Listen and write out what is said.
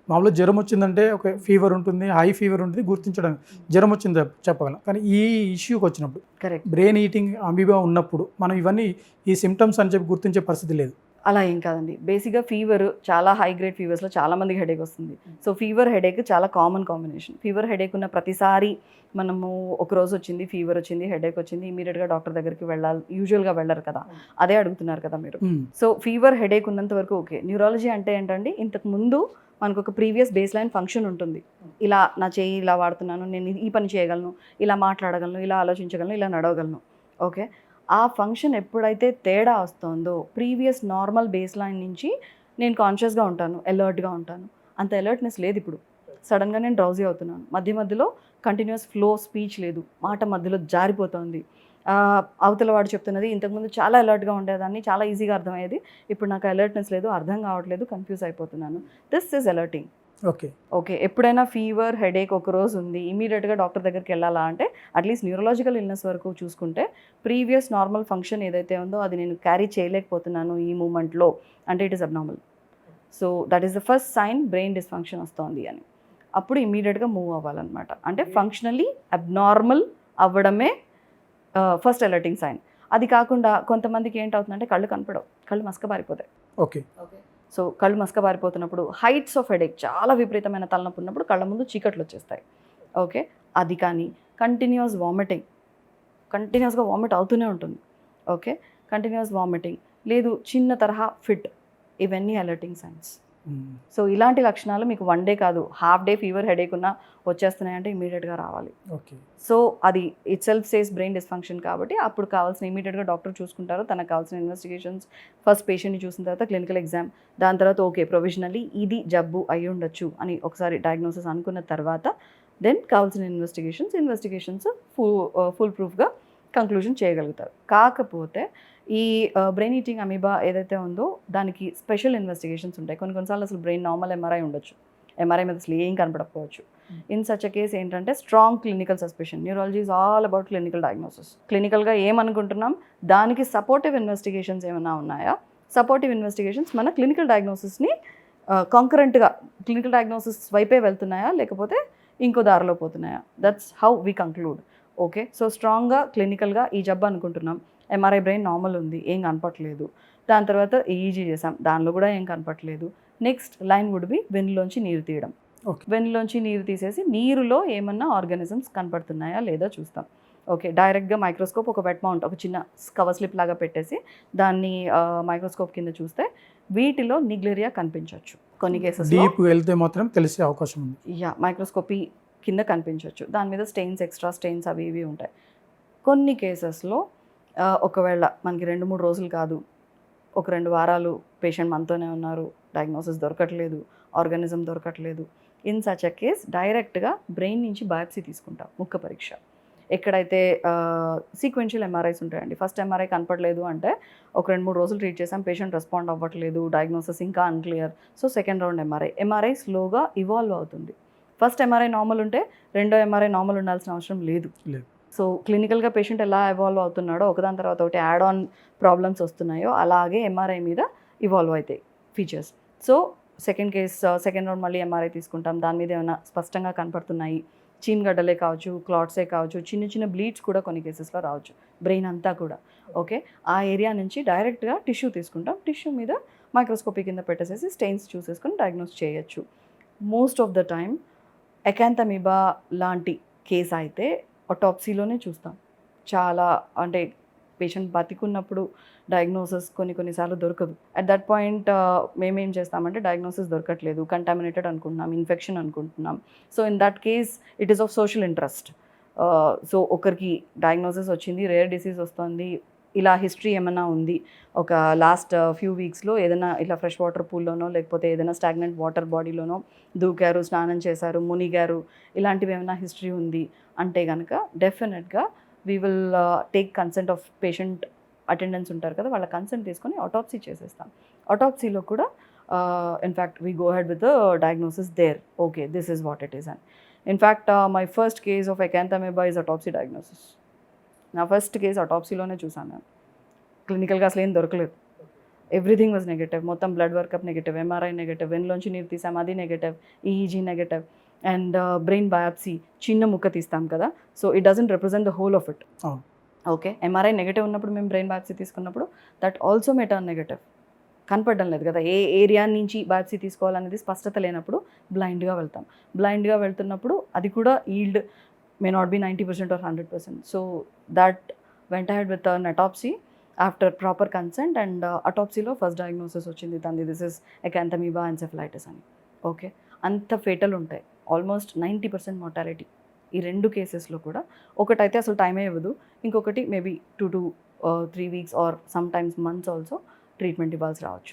మామూలుగా జ్వరం వచ్చిందంటే ఒక ఫీవర్ ఉంటుంది, హై ఫీవర్ ఉంటుంది, గుర్తించడం జ్వరం వచ్చింది చెప్పగలం. కానీ ఈ ఇష్యూకి వచ్చినప్పుడు కరెక్ట్. బ్రెయిన్ ఈటింగ్ అమీబా ఉన్నప్పుడు మనం ఇవన్నీ ఈ సిమ్టమ్స్ అని చెప్పి గుర్తించే పరిస్థితి లేదు. అలా ఏం కాదండి. బేసిక్‌గా ఫీవర్ చాలా హై గ్రేడ్ ఫీవర్స్‌లో చాలా మందికి హెడేక్ వస్తుంది. సో, ఫీవర్, హెడేక్ చాలా కామన్ కాంబినేషన్. ఫీవర్, హెడేక్ ఉన్న ప్రతిసారి మనము ఒకరోజు వచ్చింది, ఫీవర్ వచ్చింది, హెడేక్ వచ్చింది, ఇమ్మీడియట్‌గా డాక్టర్ దగ్గరికి వెళ్ళాలి. యూజువల్‌గా వెళ్ళరు కదా! అదే అడుగుతున్నారు కదా మీరు. సో, ఫీవర్, హెడేక్ ఉన్నంత వరకు ఓకే. న్యూరాలజీ అంటే ఏంటండి, ఇంతకు ముందు మనకు ఒక ప్రీవియస్ బేస్ లైన్ ఫంక్షన్ ఉంటుంది. ఇలా నా చెయ్యి ఇలా వాడుతున్నాను, నేను ఈ పని చేయగలను, ఇలా మాట్లాడగలను, ఇలా ఆలోచించగలను, ఇలా నడవగలను. ఓకే. ఆ ఫంక్షన్ ఎప్పుడైతే తేడా వస్తుందో ప్రీవియస్ నార్మల్ బేస్ లైన్ నుంచి నేను కాన్షియస్గా ఉంటాను, అలర్ట్గా ఉంటాను. అంత అలర్ట్నెస్ లేదు ఇప్పుడు. సడన్గా నేను డ్రౌజీ అవుతున్నాను, మధ్యలో కంటిన్యూస్ ఫ్లో స్పీచ్ లేదు, మాట మధ్యలో జారిపోతుంది. అవతల వాడు చెప్తున్నది ఇంతకుముందు చాలా అలర్ట్గా ఉండేదాన్ని, చాలా ఈజీగా అర్థమయ్యేది, ఇప్పుడు నాకు అలర్ట్నెస్ లేదు, అర్థం కావట్లేదు, కన్ఫ్యూజ్ అయిపోతున్నాను. This is alerting. ఓకే. ఎప్పుడైనా ఫీవర్, హెడేక్ ఒక రోజు ఉంది, ఇమీడియట్గా డాక్టర్ దగ్గరికి వెళ్ళాలా అంటే అట్లీస్ట్ న్యూరలాజికల్ ఇల్నెస్ వరకు చూసుకుంటే ప్రీవియస్ నార్మల్ ఫంక్షన్ ఏదైతే ఉందో అది నేను క్యారీ చేయలేకపోతున్నాను ఈ మూమెంట్లో అంటే it is abnormal. So that is the first sign brain dysfunction వస్తుంది అని. అప్పుడు ఇమీడియట్గా మూవ్ అవ్వాలన్నమాట. అంటే ఫంక్షనలీ అబ్నార్మల్ అవ్వడమే ఫస్ట్ అలర్టింగ్ సైన్. అది కాకుండా కొంతమందికి ఏంటవుతుందంటే కళ్ళు కనపడవు, కళ్ళు మసకబారిపోతాయి. ఓకే. సో కళ్ళు మసకబారిపోతున్నప్పుడు, హైట్స్ ఆఫ్ హెడేక్, చాలా విపరీతమైన తలనొప్పి ఉన్నప్పుడు కళ్ళ ముందు చీకట్లు వచ్చేస్తాయి. ఓకే. అది కానీ కంటిన్యూస్ వామిటింగ్, కంటిన్యూస్గా వామిట్ అవుతూనే ఉంటుంది. ఓకే. కంటిన్యూస్ వామిటింగ్ లేదు, చిన్న తరహా ఫిట్, ఇవన్నీ అలర్టింగ్ సైన్స్. సో ఇలాంటి లక్షణాలు మీకు వన్ డే కాదు, హాఫ్ డే ఫీవర్, హెడేక్ ఉన్నా వచ్చేస్తున్నాయంటే ఇమీడియట్గా రావాలి. ఓకే. సో అది it self says brain dysfunction కాబట్టి అప్పుడు కావాల్సిన ఇమీడియట్గా డాక్టర్ చూసుకుంటారు. తనకు కావాల్సిన ఇన్వెస్టిగేషన్స్, ఫస్ట్ పేషెంట్ని చూసిన తర్వాత క్లినికల్ ఎగ్జామ్, దాని తర్వాత ఓకే ప్రొవిజనల్లీ ఇది జబ్బు అయి ఉండొచ్చు అని ఒకసారి డయాగ్నోసిస్ అనుకున్న తర్వాత దెన్ కావాల్సిన ఇన్వెస్టిగేషన్స్ ఫుల్ ప్రూఫ్గా కంక్లూజన్ చేయగలుగుతారు. కాకపోతే ఈ బ్రెయిన్ ఈటింగ్ అమీబా ఏదైతే ఉందో దానికి స్పెషల్ ఇన్వెస్టిగేషన్స్ ఉంటాయి. కొన్నిసార్లు అసలు బ్రెయిన్ నార్మల్ ఎంఆర్ఐ ఉండొచ్చు, ఎంఆర్ఐ మీద అసలు ఏం కనపడకపోవచ్చు. ఇన్ సచ్ అ కేస్ ఏంటంటే strong clinical suspicion. Neurology is all about clinical diagnosis. క్లినికల్గా ఏమనుకుంటున్నాం, దానికి సపోర్టివ్ ఇన్వెస్టిగేషన్స్ ఏమైనా ఉన్నాయా, సపోర్టివ్ ఇన్వెస్టిగేషన్స్ మన క్లినికల్ డయాగ్నోసిస్ని కాంకరెంట్గా క్లినికల్ డయాగ్నోసిస్ వైపే వెళ్తున్నాయా లేకపోతే ఇంకో దారిలో పోతున్నాయా, that's how we conclude. Okay. So స్ట్రాంగ్గా క్లినికల్గా ఈ జబ్బు అనుకుంటున్నాం, ఎంఆర్ఐ బ్రెయిన్ నార్మల్ ఉంది, ఏం కనపట్లేదు, దాని తర్వాత ఈఈజీ చేసాం, దానిలో కూడా ఏం కనపట్లేదు. నెక్స్ట్ లైన్ వుడ్ బి వెన్నులోంచి నీరు తీయడం. వెన్నులోంచి నీరు తీసేసి నీరులో ఏమన్నా ఆర్గానిజమ్స్ కనపడుతున్నాయా లేదా చూస్తాం. ఓకే. డైరెక్ట్గా మైక్రోస్కోప్, ఒక వెట్ మౌంట్, ఒక చిన్న కవర్ స్లిప్ లాగా పెట్టేసి దాన్ని మైక్రోస్కోప్ కింద చూస్తే వీటిలో నిగ్లేరియా కనిపించవచ్చు. కొన్ని కేసెస్ డీప్ వెళ్తే మాత్రం తెలిసే అవకాశం ఉంది. మైక్రోస్కోపీ కింద కనిపించవచ్చు, దాని మీద స్టెయిన్స్, ఎక్స్ట్రా స్టెయిన్స్ అవి ఇవి ఉంటాయి. కొన్ని కేసెస్లో ఒకవేళ మనకి 2-3 రోజులు కాదు, ఒక 2 వారాలు పేషెంట్ మనతోనే ఉన్నారు, డయాగ్నోసిస్ దొరకట్లేదు, ఆర్గానిజం దొరకట్లేదు. ఇన్ సచ్ అ కేస్ డైరెక్ట్గా బ్రెయిన్ నుంచి బయాప్సీ తీసుకుంటాం, ముక్క పరీక్ష. ఎక్కడైతే సీక్వెన్షియల్ ఎంఆర్ఐస్ ఉంటాయండి. ఫస్ట్ ఎంఆర్ఐ కనపడలేదు అంటే ఒక 2-3 రోజులు ట్రీట్ చేసాం, పేషెంట్ రెస్పాండ్ అవ్వట్లేదు, డయాగ్నోసిస్ ఇంకా unclear, so second round MRI స్లోగా ఇవాల్వ్ అవుతుంది. ఫస్ట్ ఎంఆర్ఐ నార్మల్ ఉంటే రెండో ఎంఆర్ఐ నార్మల్ ఉండాల్సిన అవసరం లేదు. సో క్లినికల్గా పేషెంట్ ఎలా ఇవాల్వ్ అవుతున్నాడో ఒకదాని తర్వాత ఒకటి యాడ్ ఆన్ ప్రాబ్లమ్స్ వస్తున్నాయో అలాగే ఎంఆర్ఐ మీద ఇవాల్వ్ అవుతాయి ఫీచర్స్. సో సెకండ్ రౌండ్ మళ్ళీ ఎంఆర్ఐ తీసుకుంటాం, దాని మీద ఏమైనా స్పష్టంగా కనపడుతున్నాయి, చీమగడ్డలే కావచ్చు, క్లాట్సే కావచ్చు, చిన్న చిన్న బ్లీడ్స్ కూడా కొన్ని కేసెస్లో రావచ్చు, బ్రెయిన్ అంతా కూడా. ఓకే. ఆ ఏరియా నుంచి డైరెక్ట్గా టిష్యూ తీసుకుంటాం, టిష్యూ మీద మైక్రోస్కోపీ కింద పెట్టేసేసి స్టెయిన్స్ చూసేసుకొని డయాగ్నోస్ చేయొచ్చు. మోస్ట్ ఆఫ్ ద టైమ్ ఎకాంతమీబా లాంటి కేసు అయితే ఆటోప్సీలోనే చూస్తాం. చాలా అంటే పేషెంట్ బతికున్నప్పుడు డయాగ్నోసిస్ కొన్నిసార్లు దొరకదు. అట్ దట్ పాయింట్ మేమేం చేస్తామంటే డయాగ్నోసిస్ దొరకట్లేదు, కంటామినేటెడ్ అనుకుంటున్నాం, ఇన్ఫెక్షన్ అనుకుంటున్నాం. So in that case it is of social interest. So ఒకరికి డయాగ్నోసిస్ వచ్చింది, రేర్ డిసీజ్ వస్తుంది, ఇలా హిస్టరీ ఏమైనా ఉంది, ఒక లాస్ట్ ఫ్యూ వీక్స్లో ఏదైనా ఇట్లా ఫ్రెష్ వాటర్ పూల్లోనో లేకపోతే ఏదైనా స్టాగ్నెంట్ వాటర్ బాడీలోనో దూకారు, స్నానం చేశారు, మునిగారు, ఇలాంటివి ఏమైనా హిస్టరీ ఉంది అంటే కనుక డెఫినెట్గా we will take consent of patient attendants ఉంటారు కదా, వాళ్ళ కన్సెంట్ తీసుకొని ఆటోప్సీ చేసేస్తాం. ఆటోప్సీలో కూడా in fact we go head with the diagnosis there, okay this is what it is అని. In fact my first case of acanthamoeba is autopsy diagnosis. నా first case ఆటోప్సీలోనే చూసాను నేను, క్లినికల్గా అసలు ఏం దొరకలేదు. ఎవ్రీథింగ్ వాజ్ నెగటివ్, మొత్తం blood workup negative, MRI negative, వెన్లోంచి నీరు తీసాం అది negative, EEG negative, and brain biopsy చిన్న ముక్క తీస్తాం కదా, so it doesn't represent the whole of it. అవును. ఓకే, ఎంఆర్ఐ నెగటివ్ ఉన్నప్పుడు మేము బ్రెయిన్ బయాప్సీ తీసుకున్నప్పుడు that also may turn negative. కనపడడం లేదు కదా, ఏ ఏరియా నుంచి బయాప్సీ తీసుకోవాలనేది స్పష్టత లేనప్పుడు బ్లైండ్గా వెళ్తాం. బ్లైండ్గా వెళ్తున్నప్పుడు అది కూడా yield may not be 90% or 100%. So that went head with an autopsy after proper consent, and అటాప్సీలో ఫస్ట్ డయాగ్నోసిస్ వచ్చింది తంది దిస్ ఇస్ ఎకాంథమీబా ఎన్సెఫలైటిస్ అని. ఓకే, అంత ఫేటల్ ఉంటాయి, ఆల్మోస్ట్ 90% మార్టాలిటీ ఈ 2 కేసెస్లో కూడా. ఒకటైతే అసలు టైమే ఇవ్వదు, ఇంకొకటి maybe 2 to 3 weeks or sometimes months also treatment ఇవ్వాల్సి రావచ్చు.